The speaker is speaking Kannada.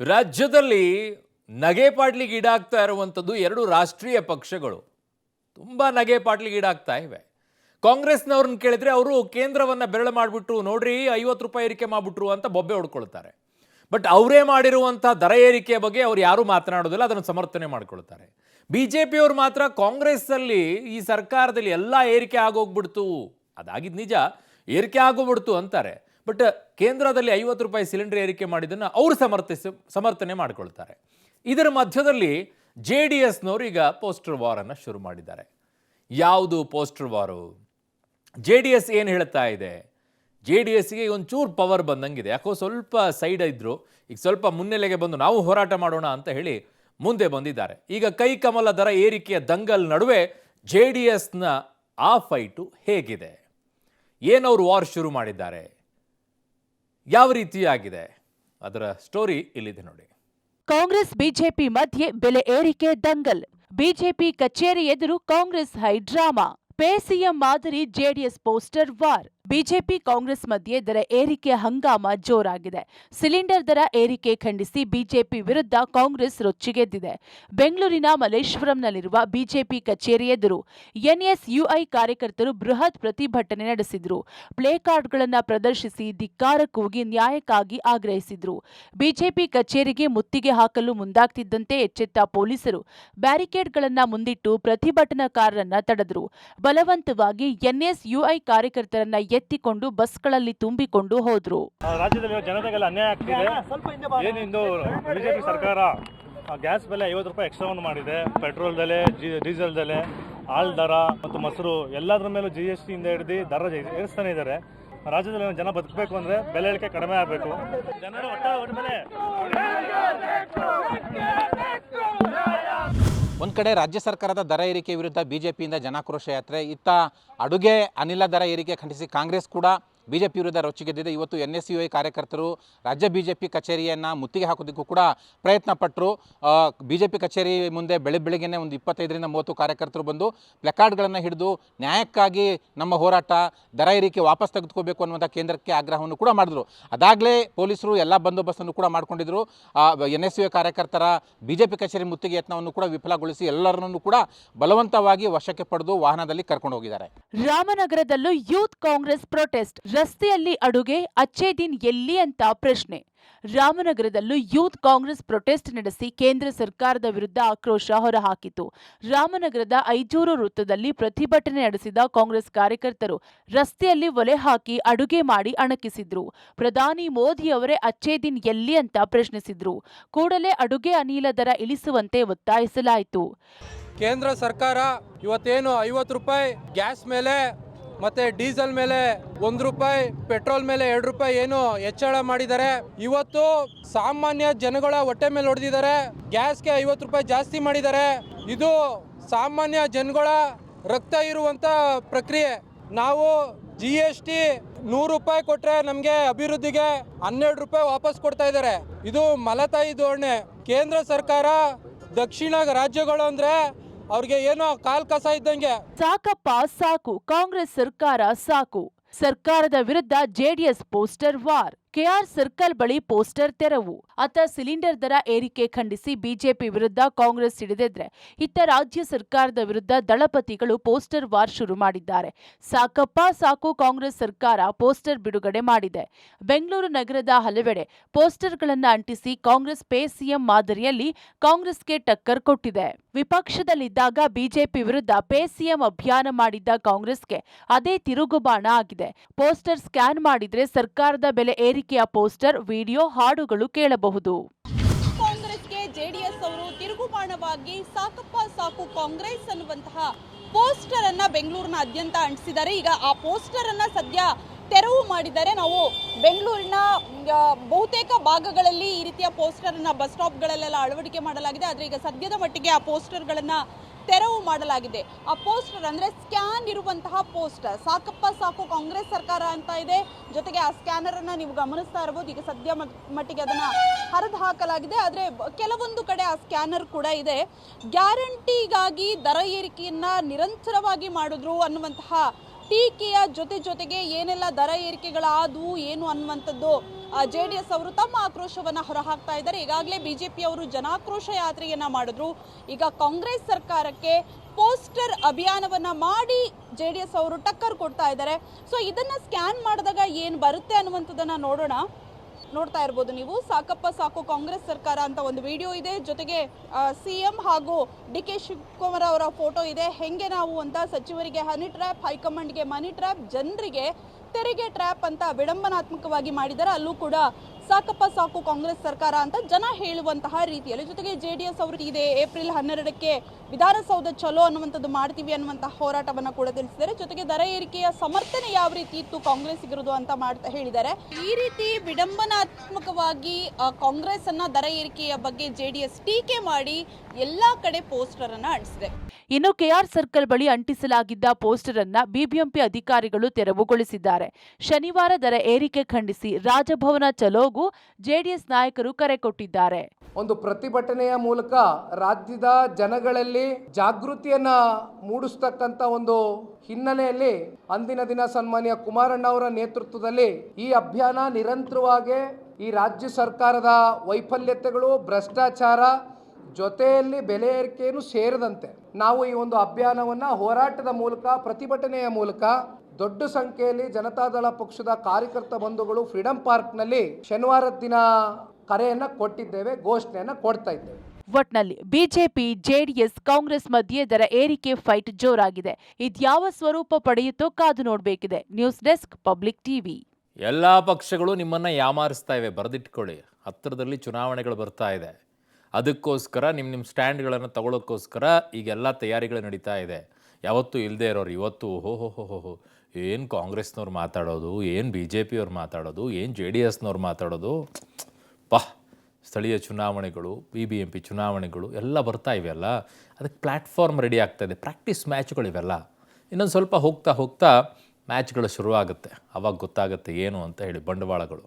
ರಾಜ್ಯದಲ್ಲಿ ನಗೆಪಾಟ್ಲಿಗೆ ಈಡಾಗ್ತಾ ಇರುವಂಥದ್ದು ಎರಡು ರಾಷ್ಟ್ರೀಯ ಪಕ್ಷಗಳು ತುಂಬ ನಗೆಪಾಟ್ಲಿಗೆ ಈಡಾಗ್ತಾ ಇವೆ. ಕಾಂಗ್ರೆಸ್ನವ್ರನ್ನ ಕೇಳಿದ್ರೆ ಅವರು ಕೇಂದ್ರವನ್ನು ಬೆರಳು ಮಾಡಿಬಿಟ್ರು, ನೋಡ್ರಿ 50 ರೂಪಾಯಿ ಏರಿಕೆ ಮಾಡಿಬಿಟ್ರು ಅಂತ ಬೊಬ್ಬೆ ಹೊಡ್ಕೊಳ್ತಾರೆ. ಬಟ್ ಅವರೇ ಮಾಡಿರುವಂಥ ದರ ಏರಿಕೆಯ ಬಗ್ಗೆ ಅವ್ರು ಯಾರೂ ಮಾತನಾಡೋದಿಲ್ಲ, ಅದನ್ನು ಸಮರ್ಥನೆ ಮಾಡ್ಕೊಳ್ತಾರೆ. BJP-ಯವರು ಮಾತ್ರ ಕಾಂಗ್ರೆಸ್ಸಲ್ಲಿ ಈ ಸರ್ಕಾರದಲ್ಲಿ ಎಲ್ಲ ಏರಿಕೆ ಆಗೋಗ್ಬಿಡ್ತು, ಅದಾಗಿದ್ದು ನಿಜ, ಏರಿಕೆ ಆಗೋಗ್ಬಿಡ್ತು ಅಂತಾರೆ. ಬಟ್ ಕೇಂದ್ರದಲ್ಲಿ 50 ರೂಪಾಯಿ ಸಿಲಿಂಡರ್ ಏರಿಕೆ ಮಾಡಿದ್ದನ್ನು ಅವರು ಸಮರ್ಥನೆ ಮಾಡಿಕೊಳ್ತಾರೆ. ಇದರ ಮಧ್ಯದಲ್ಲಿ JDS-ನವರು ಈಗ ಪೋಸ್ಟರ್ ವಾರನ್ನು ಶುರು ಮಾಡಿದ್ದಾರೆ. ಯಾವುದು ಪೋಸ್ಟರ್ ವಾರು? JDS ಏನು ಹೇಳ್ತಾ ಇದೆ? JDS-ಗೆ ಒಂಚೂರು ಪವರ್ ಬಂದಂಗಿದೆ. ಯಾಕೋ ಸ್ವಲ್ಪ ಸೈಡ್ ಇದ್ರು, ಈಗ ಸ್ವಲ್ಪ ಮುನ್ನೆಲೆಗೆ ಬಂದು ನಾವು ಹೋರಾಟ ಮಾಡೋಣ ಅಂತ ಹೇಳಿ ಮುಂದೆ ಬಂದಿದ್ದಾರೆ. ಈಗ ಕೈ ಕಮಲ ದರ ಏರಿಕೆಯ ದಂಗಲ್ ನಡುವೆ JDS-ನ ಆ ಫೈಟು ಹೇಗಿದೆ? ಏನವರು ವಾರ್ ಶುರು ಮಾಡಿದ್ದಾರೆ? ಯಾವ ರೀತಿಯಾಗಿದೆ? ಅದರ ಸ್ಟೋರಿ ಇಲ್ಲಿದೆ ನೋಡಿ. ಕಾಂಗ್ರೆಸ್ ಬಿಜೆಪಿ ಮಧ್ಯೆ ಬೆಲೆ ಏರಿಕೆ ದಂಗಲ್. ಬಿಜೆಪಿ ಕಚೇರಿ ಎದುರು Congress high drama. Pay CM ಮಾದರಿ JDS poster war. BJP Congress ಮಧ್ಯೆ ದರ ಏರಿಕೆ ಹಂಗಾಮ ಜೋರಾಗಿದೆ. ಸಿಲಿಂಡರ್ ದರ ಏರಿಕೆ ಖಂಡಿಸಿ ಬಿಜೆಪಿ ವಿರುದ್ಧ ಕಾಂಗ್ರೆಸ್ ರೊಚ್ಚಿಗೆದ್ದಿದೆ. ಬೆಂಗಳೂರಿನ ಮಲ್ಲೇಶ್ವರಂನಲ್ಲಿರುವ ಬಿಜೆಪಿ ಕಚೇರಿ ಎದುರು ಎನ್ಎಸ್ಯುಐ ಕಾರ್ಯಕರ್ತರು ಬೃಹತ್ ಪ್ರತಿಭಟನೆ ನಡೆಸಿದ್ರು. ಪ್ಲೇ ಕಾರ್ಡ್ಗಳನ್ನು ಪ್ರದರ್ಶಿಸಿ ಧಿಕ್ಕಾರ ಕೂಗಿ ನ್ಯಾಯಕ್ಕಾಗಿ ಆಗ್ರಹಿಸಿದ್ರು. ಬಿಜೆಪಿ ಕಚೇರಿಗೆ ಮುತ್ತಿಗೆ ಹಾಕಲು ಮುಂದಾಗ್ತಿದ್ದಂತೆ ಎಚ್ಚೆತ್ತ ಪೊಲೀಸರು ಬ್ಯಾರಿಕೇಡ್ಗಳನ್ನು ಮುಂದಿಟ್ಟು ಪ್ರತಿಭಟನಾಕಾರರನ್ನ ತಡೆದರು. ಬಲವಂತವಾಗಿ ಎನ್ಎಸ್ಯುಐ ಕಾರ್ಯಕರ್ತರನ್ನ ಎತ್ತಿಕೊಂಡು ಬಸ್ಗಳಲ್ಲಿ ತುಂಬಿಕೊಂಡು ಹೋದ್ರು. ರಾಜ್ಯದಲ್ಲಿ ಜನತೆಗೆಲ್ಲ ಅನ್ಯಾಯ ಆಗ್ತಿದೆ. ಏನಿಂದು ಬಿಜೆಪಿ ಸರ್ಕಾರ ಗ್ಯಾಸ್ ಬೆಲೆ 50 ರೂಪಾಯಿ ಎಕ್ಸ್ಟ್ರಾ ಮಾಡಿದೆ. ಪೆಟ್ರೋಲ್ ಬೆಲೆ, ಡೀಸೆಲ್ ಬೆಲೆ, ಹಾಲ್ ದರ ಮತ್ತು ಮೊಸರು ಎಲ್ಲದರ ಮೇಲೂ GST ಇಂದ ಹಿಡಿದು ದರ ಏರಿಸ್ತಾನೆ ಇದ್ದಾರೆ. ರಾಜ್ಯದಲ್ಲಿ ಜನ ಬದುಕಬೇಕು ಅಂದ್ರೆ ಬೆಲೆ ಇಳಿಕೆ ಕಡಿಮೆ ಆಗಬೇಕು. ಜನರ ಒಟ್ಟ ಬೆಲೆ ಒಂದು ಕಡೆ ರಾಜ್ಯ ಸರ್ಕಾರದ ದರ ಏರಿಕೆ ವಿರುದ್ಧ ಬಿಜೆಪಿಯಿಂದ ಜನಾಕ್ರೋಶ ಯಾತ್ರೆ, ಇತ್ತ ಅಡುಗೆ ಅನಿಲ ದರ ಏರಿಕೆ ಖಂಡಿಸಿ ಕಾಂಗ್ರೆಸ್ ಕೂಡ ಬಿಜೆಪಿ ವಿರುದ್ಧ ರೊಚ್ಚಿಗೆದ್ದಿದೆ. ಇವತ್ತು NSUI ಕಾರ್ಯಕರ್ತರು ರಾಜ್ಯ ಬಿಜೆಪಿ ಕಚೇರಿಯನ್ನು ಮುತ್ತಿಗೆ ಹಾಕೋದಕ್ಕೂ ಕೂಡ ಪ್ರಯತ್ನ ಪಟ್ಟರು. ಬಿಜೆಪಿ ಕಚೇರಿ ಮುಂದೆ ಬೆಳಿಗ್ಗೆನೆ ಒಂದು 25ರಿಂದ 30 ಕಾರ್ಯಕರ್ತರು ಬಂದು ಪ್ಲೆಕಾರ್ಡ್ಗಳನ್ನು ಹಿಡಿದು ನ್ಯಾಯಕ್ಕಾಗಿ ನಮ್ಮ ಹೋರಾಟ, ದರ ಏರಿಕೆ ವಾಪಸ್ ತೆಗೆದುಕೋಬೇಕು ಅನ್ನುವಂಥ ಕೇಂದ್ರಕ್ಕೆ ಆಗ್ರಹವನ್ನು ಕೂಡ ಮಾಡಿದ್ರು. ಅದಾಗಲೇ ಪೊಲೀಸರು ಎಲ್ಲ ಬಂದೋಬಸ್ತನ್ನು ಕೂಡ ಮಾಡ್ಕೊಂಡಿದ್ರು. NSUI ಕಾರ್ಯಕರ್ತರ ಬಿಜೆಪಿ ಕಚೇರಿ ಮುತ್ತಿಗೆ ಯತ್ನವನ್ನು ಕೂಡ ವಿಫಲಗೊಳಿಸಿ ಎಲ್ಲರನ್ನೂ ಕೂಡ ಬಲವಂತವಾಗಿ ವಶಕ್ಕೆ ಪಡೆದು ವಾಹನದಲ್ಲಿ ಕರ್ಕೊಂಡು ಹೋಗಿದ್ದಾರೆ. ರಾಮನಗರದಲ್ಲೂ ಯೂತ್ ಕಾಂಗ್ರೆಸ್ ಪ್ರೊಟೆಸ್ಟ್. ರಸ್ತೆಯಲ್ಲಿ ಅಡುಗೆ, ಅಚ್ಚೇ ದಿನ್ ಎಲ್ಲಿ ಅಂತ ಪ್ರಶ್ನೆ. ರಾಮನಗರದಲ್ಲೂ ಯೂತ್ ಕಾಂಗ್ರೆಸ್ ಪ್ರೊಟೆಸ್ಟ್ ನಡೆಸಿ ಕೇಂದ್ರ ಸರ್ಕಾರದ ವಿರುದ್ಧ ಆಕ್ರೋಶ ಹೊರಹಾಕಿತು. ರಾಮನಗರದ ಐಜೂರು ವೃತ್ತದಲ್ಲಿ ಪ್ರತಿಭಟನೆ ನಡೆಸಿದ ಕಾಂಗ್ರೆಸ್ ಕಾರ್ಯಕರ್ತರು ರಸ್ತೆಯಲ್ಲಿ ಒಲೆ ಹಾಕಿ ಅಡುಗೆ ಮಾಡಿ ಅಣಕಿಸಿದ್ರು. ಪ್ರಧಾನಿ ಮೋದಿ ಅವರೇ ಅಚ್ಚೇ ದಿನ್ ಎಲ್ಲಿ ಅಂತ ಪ್ರಶ್ನಿಸಿದ್ರು. ಕೂಡಲೇ ಅಡುಗೆ ಅನಿಲ ದರ ಇಳಿಸುವಂತೆ ಒತ್ತಾಯಿಸಲಾಯಿತು. ಕೇಂದ್ರ ಸರ್ಕಾರ ಇವತ್ತೇನು 50 ರೂಪಾಯಿ ಗ್ಯಾಸ್ ಮೇಲೆ ಮತ್ತೆ ಡೀಸೆಲ್ ಮೇಲೆ 1 ರೂಪಾಯಿ, ಪೆಟ್ರೋಲ್ ಮೇಲೆ 2 ರೂಪಾಯಿ ಏನು ಹೆಚ್ಚಳ ಮಾಡಿದ್ದಾರೆ. ಇವತ್ತು ಸಾಮಾನ್ಯ ಜನಗಳ ಹೊಟ್ಟೆ ಮೇಲೆ ಹೊಡೆದಿದ್ದಾರೆ. ಗ್ಯಾಸ್ಗೆ 50 ರೂಪಾಯಿ ಜಾಸ್ತಿ ಮಾಡಿದ್ದಾರೆ. ಇದು ಸಾಮಾನ್ಯ ಜನಗಳ ರಕ್ತ ಇರುವಂತ ಪ್ರಕ್ರಿಯೆ. ನಾವು GST 100 ರೂಪಾಯಿ ಕೊಟ್ರೆ ನಮಗೆ ಅಭಿವೃದ್ಧಿಗೆ 12 ರೂಪಾಯಿ ವಾಪಸ್ ಕೊಡ್ತಾ ಇದ್ದಾರೆ. ಇದು ಮಲತಾಯಿ ಧೋರಣೆ. ಕೇಂದ್ರ ಸರ್ಕಾರ ದಕ್ಷಿಣ ರಾಜ್ಯಗಳು ಅಂದ್ರೆ ಅವ್ರಿಗೆ ಏನೋ ಕಾಲ್ ಕಸ ಇದ್ದಂಗೆ. ಸಾಕಪ್ಪ ಸಾಕು, ಕಾಂಗ್ರೆಸ್ ಸರ್ಕಾರ ಸಾಕು. ಸರ್ಕಾರದ ವಿರುದ್ಧ JDS poster war. KR circle ಬಳಿ ಪೋಸ್ಟರ್ ತೆರವು. ಅತ್ತ ಸಿಲಿಂಡರ್ ದರ ಏರಿಕೆ ಖಂಡಿಸಿ ಬಿಜೆಪಿ ವಿರುದ್ಧ ಕಾಂಗ್ರೆಸ್ ಹಿಡಿದಿದ್ರೆ, ಇತ್ತ ರಾಜ್ಯ ಸರ್ಕಾರದ ವಿರುದ್ಧ ದಳಪತಿಗಳು ಪೋಸ್ಟರ್ ವಾರ್ ಶುರು ಮಾಡಿದ್ದಾರೆ. ಸಾಕಪ್ಪ ಸಾಕು ಕಾಂಗ್ರೆಸ್ ಸರ್ಕಾರ ಪೋಸ್ಟರ್ ಬಿಡುಗಡೆ ಮಾಡಿದೆ. ಬೆಂಗಳೂರು ನಗರದ ಹಲವೆಡೆ ಪೋಸ್ಟರ್ಗಳನ್ನು ಅಂಟಿಸಿ ಕಾಂಗ್ರೆಸ್ ಪೇ ಸಿಎಂ ಮಾದರಿಯಲ್ಲಿ ಕಾಂಗ್ರೆಸ್ಗೆ ಟಕ್ಕರ್ ಕೊಟ್ಟಿದೆ. ವಿಪಕ್ಷದಲ್ಲಿದ್ದಾಗ ಬಿಜೆಪಿ ವಿರುದ್ಧ ಪೇ ಸಿಎಂ ಅಭಿಯಾನ ಮಾಡಿದ್ದ ಕಾಂಗ್ರೆಸ್ಗೆ ಅದೇ ತಿರುಗುಬಾಣ ಆಗಿದೆ. ಪೋಸ್ಟರ್ ಸ್ಕ್ಯಾನ್ ಮಾಡಿದ್ರೆ ಸರ್ಕಾರದ ಬೆಲೆ ಏರಿಕೆಯ ಪೋಸ್ಟರ್, ವಿಡಿಯೋ, ಹಾಡುಗಳು ಕೇಳಬಹುದು. ಕಾಂಗ್ರೆಸ್ಗೆ JDS ಅವರು ತಿರುಗುಬಾಣವಾಗಿ ಸಾಕಪ್ಪ ಸಾಕು ಕಾಂಗ್ರೆಸ್ ಅನ್ನುವಂತಹ ಪೋಸ್ಟರ್ ಅನ್ನ ಬೆಂಗಳೂರಿನಾದ್ಯಂತ ಅಂಟಿಸಿದ್ದಾರೆ. ಈಗ ಆ ಪೋಸ್ಟರ್ ಅನ್ನ ಸದ್ಯ ತೆರವು ಮಾಡಿದ್ದಾರೆ. ನಾವು ಬೆಂಗಳೂರಿನ ಬಹುತೇಕ ಭಾಗಗಳಲ್ಲಿ ಈ ರೀತಿಯ ಪೋಸ್ಟರ್ ಅನ್ನ ಬಸ್ ಸ್ಟಾಪ್ಗಳಲ್ಲೆಲ್ಲ ಅಳವಡಿಕೆ ಮಾಡಲಾಗಿದೆ. ಆದರೆ ಈಗ ಸದ್ಯದ ಮಟ್ಟಿಗೆ ಆ ಪೋಸ್ಟರ್ಗಳನ್ನ ತೆರವು ಮಾಡಲಾಗಿದೆ. ಆ ಪೋಸ್ಟರ್ ಅಂದ್ರೆ ಸ್ಕ್ಯಾನ್ ಇರುವಂತಹ ಪೋಸ್ಟರ್, ಸಾಕಪ್ಪ ಸಾಕು ಕಾಂಗ್ರೆಸ್ ಸರ್ಕಾರ ಅಂತ ಇದೆ. ಜೊತೆಗೆ ಆ ಸ್ಕ್ಯಾನರ್ ಅನ್ನ ನೀವು ಗಮನಿಸ್ತಾ ಇರಬಹುದು. ಈಗ ಸದ್ಯ ಮಟ್ಟಿಗೆ ಅದನ್ನ ಹರಿದು ಹಾಕಲಾಗಿದೆ. ಆದ್ರೆ ಕೆಲವೊಂದು ಕಡೆ ಆ ಸ್ಕ್ಯಾನರ್ ಕೂಡ ಇದೆ. ಗ್ಯಾರಂಟಿಗಾಗಿ ದರ ಏರಿಕೆಯನ್ನ ನಿರಂತರವಾಗಿ ಮಾಡಿದ್ರು ಅನ್ನುವಂತಹ ಟೀಕೆಯ ಜೊತೆಗೆ ಏನೆಲ್ಲ ದರ ಏರಿಕೆಗಳಾದವು ಏನು ಅನ್ನುವಂಥದ್ದು JDS ಅವರು ತಮ್ಮ ಆಕ್ರೋಶವನ್ನ ಹೊರಹಾಕ್ತಾ ಇದ್ದಾರೆ. ಈಗಾಗಲೇ ಬಿಜೆಪಿ ಅವರು ಜನಾಕ್ರೋಶ ಯಾತ್ರೆಯನ್ನ ಮಾಡಿದ್ರು. ಈಗ ಕಾಂಗ್ರೆಸ್ ಸರ್ಕಾರಕ್ಕೆ ಪೋಸ್ಟರ್ ಅಭಿಯಾನವನ್ನ ಮಾಡಿ JDS ಅವರು ಟಕ್ಕರ್ ಕೊಡ್ತಾ ಇದ್ದಾರೆ. ಸೊ ಇದನ್ನ ಸ್ಕ್ಯಾನ್ ಮಾಡಿದಾಗ ಏನು ಬರುತ್ತೆ ಅನ್ನುವಂಥದ್ದನ್ನ ನೋಡ್ತಾ ಇರ್ಬೋದು ನೀವು. ಸಾಕಪ್ಪ ಸಾಕು ಕಾಂಗ್ರೆಸ್ ಸರ್ಕಾರ ಅಂತ ಒಂದು ವಿಡಿಯೋ ಇದೆ, ಜೊತೆಗೆ CM ಹಾಗೂ DK ಶಿವಕುಮಾರ್ ಅವರ ಫೋಟೋ ಇದೆ. ಹೆಂಗೆ ನಾವು ಅಂತ ಸಚಿವರಿಗೆ ಹನಿ ಟ್ರ್ಯಾಪ್, ಹೈಕಮಾಂಡ್ಗೆ ಮನಿ ಟ್ರ್ಯಾಪ್, ಜನರಿಗೆ ತೆರಿಗೆ ಟ್ರ್ಯಾಪ್ ಅಂತ ವಿಡಂಬನಾತ್ಮಕವಾಗಿ ಮಾಡಿದ್ದಾರೆ. ಅಲ್ಲೂ ಕೂಡ ಸಾಕಪ್ಪ ಸಾಕು ಕಾಂಗ್ರೆಸ್ ಸರ್ಕಾರ ಅಂತ ಜನ ಹೇಳುವಂತಹ ರೀತಿಯಲ್ಲಿ. ಜೊತೆಗೆ JDS ಅವರು ಇದೆ ಏಪ್ರಿಲ್ 12ಕ್ಕೆ ವಿಧಾನಸೌಧ ಚಲೋ ಅನ್ನುವಂಥದ್ದು ಮಾಡ್ತೀವಿ ಅನ್ನುವಂತಹ ಹೋರಾಟವನ್ನ ಕೂಡ ತಿಳಿಸಿದ್ದಾರೆ. ಜೊತೆಗೆ ದರ ಏರಿಕೆಯ ಸಮರ್ಥನೆ ಯಾವ ರೀತಿ ಇತ್ತು ಕಾಂಗ್ರೆಸ್ಸಿಗರದು ಅಂತ ಹೇಳಿದ್ದಾರೆ. ಈ ರೀತಿ ವಿಡಂಬನಾತ್ಮಕವಾಗಿ ಕಾಂಗ್ರೆಸ್ ಅನ್ನ ದರ ಏರಿಕೆಯ ಬಗ್ಗೆ JDS ಟೀಕೆ ಮಾಡಿ ಎಲ್ಲಾ ಕಡೆ ಪೋಸ್ಟರ್ ಅನ್ನ ಅಂಟಿಸಿದೆ. ಇನ್ನು KR ಸರ್ಕಲ್ ಬಳಿ ಅಂಟಿಸಲಾಗಿದ್ದ ಪೋಸ್ಟರ್ ಅನ್ನ ಬಿಬಿಎಂಪಿ ಅಧಿಕಾರಿಗಳು ತೆರವುಗೊಳಿಸಿದ್ದಾರೆ. ಶನಿವಾರ ದರ ಏರಿಕೆ ಖಂಡಿಸಿ ರಾಜಭವನ ಚಲೋಗೂ JDS ನಾಯಕರು ಕರೆ ಕೊಟ್ಟಿದ್ದಾರೆ. ಒಂದು ಪ್ರತಿಭಟನೆಯ ಮೂಲಕ ರಾಜ್ಯದ ಜನಗಳಲ್ಲಿ ಜಾಗೃತಿಯನ್ನ ಮೂಡಿಸ್ತಕ್ಕಂಥ ಒಂದು ಹಿನ್ನೆಲೆಯಲ್ಲಿ ಅಂದಿನ ದಿನ ಸನ್ಮಾನ್ಯ ಕುಮಾರಣ್ಣ ಅವರ ನೇತೃತ್ವದಲ್ಲಿ ಈ ಅಭಿಯಾನ ನಿರಂತರವಾಗಿ ಈ ರಾಜ್ಯ ಸರ್ಕಾರದ ವೈಫಲ್ಯತೆಗಳು, ಭ್ರಷ್ಟಾಚಾರ ಜೊತೆಯಲ್ಲಿ ಬೆಲೆ ಏರಿಕೆಯನ್ನು ಸೇರಿದಂತೆ ನಾವು ಈ ಒಂದು ಅಭಿಯಾನವನ್ನ ಹೋರಾಟದ ಮೂಲಕ, ಪ್ರತಿಭಟನೆಯ ಮೂಲಕ ದೊಡ್ಡ ಸಂಖ್ಯೆಯಲ್ಲಿ ಜನತಾದಳ ಪಕ್ಷದ ಕಾರ್ಯಕರ್ತ ಬಂಧುಗಳು ಫ್ರೀಡಂ ಪಾರ್ಕ್ನಲ್ಲಿ ಶನಿವಾರದ ದಿನ ಕರೆಯನ್ನ ಕೊಟ್ಟಿದ್ದೇವೆ, ಘೋಷಣೆಯನ್ನ ಕೊಡ್ತಾ ಇದ್ದೇವೆ. ಒಟ್ನಲ್ಲಿ ಬಿಜೆಪಿ, JDS, ಕಾಂಗ್ರೆಸ್ ಮಧ್ಯೆ ದರ ಏರಿಕೆ ಫೈಟ್ ಜೋರಾಗಿದೆ. ಇದ್ಯಾವ ಸ್ವರೂಪ ಪಡೆಯುತ್ತೋ ಕಾದು ನೋಡಬೇಕಿದೆ. News desk, public TV. ಎಲ್ಲ ಪಕ್ಷಗಳು ನಿಮ್ಮನ್ನು ಯಾಮಾರಿಸ್ತಾ ಇವೆ, ಬರೆದಿಟ್ಕೊಳ್ಳಿ. ಹತ್ತಿರದಲ್ಲಿ ಚುನಾವಣೆಗಳು ಬರ್ತಾ ಇದೆ. ಅದಕ್ಕೋಸ್ಕರ ನಿಮ್ಮ ಸ್ಟ್ಯಾಂಡ್ಗಳನ್ನು ತಗೊಳ್ಳೋಕ್ಕೋಸ್ಕರ ಈಗೆಲ್ಲ ತಯಾರಿಗಳು ನಡೀತಾ ಇದೆ. ಯಾವತ್ತೂ ಇಲ್ಲದೆ ಇರೋರು ಇವತ್ತು ಹೋ ಏನು ಕಾಂಗ್ರೆಸ್ನವ್ರು ಮಾತಾಡೋದು, ಏನು BJPಯವ್ರು ಮಾತಾಡೋದು, ಏನು JDSನವ್ರು ಮಾತಾಡೋದು. ಸ್ಥಳೀಯ ಚುನಾವಣೆಗಳು, BBMP ಚುನಾವಣೆಗಳು ಎಲ್ಲ ಬರ್ತಾ ಇವೆಯಲ್ಲ, ಅದಕ್ಕೆ ಪ್ಲ್ಯಾಟ್ಫಾರ್ಮ್ ರೆಡಿ ಆಗ್ತಾ ಇದೆ. ಪ್ರಾಕ್ಟೀಸ್ ಮ್ಯಾಚ್ಗಳು ಇವೆಲ್ಲ. ಇನ್ನೊಂದು ಸ್ವಲ್ಪ ಹೋಗ್ತಾ ಮ್ಯಾಚ್ಗಳು ಶುರುವಾಗುತ್ತೆ. ಆವಾಗ ಗೊತ್ತಾಗುತ್ತೆ ಏನು ಅಂತ ಹೇಳಿ ಬಂಡವಾಳಗಳು.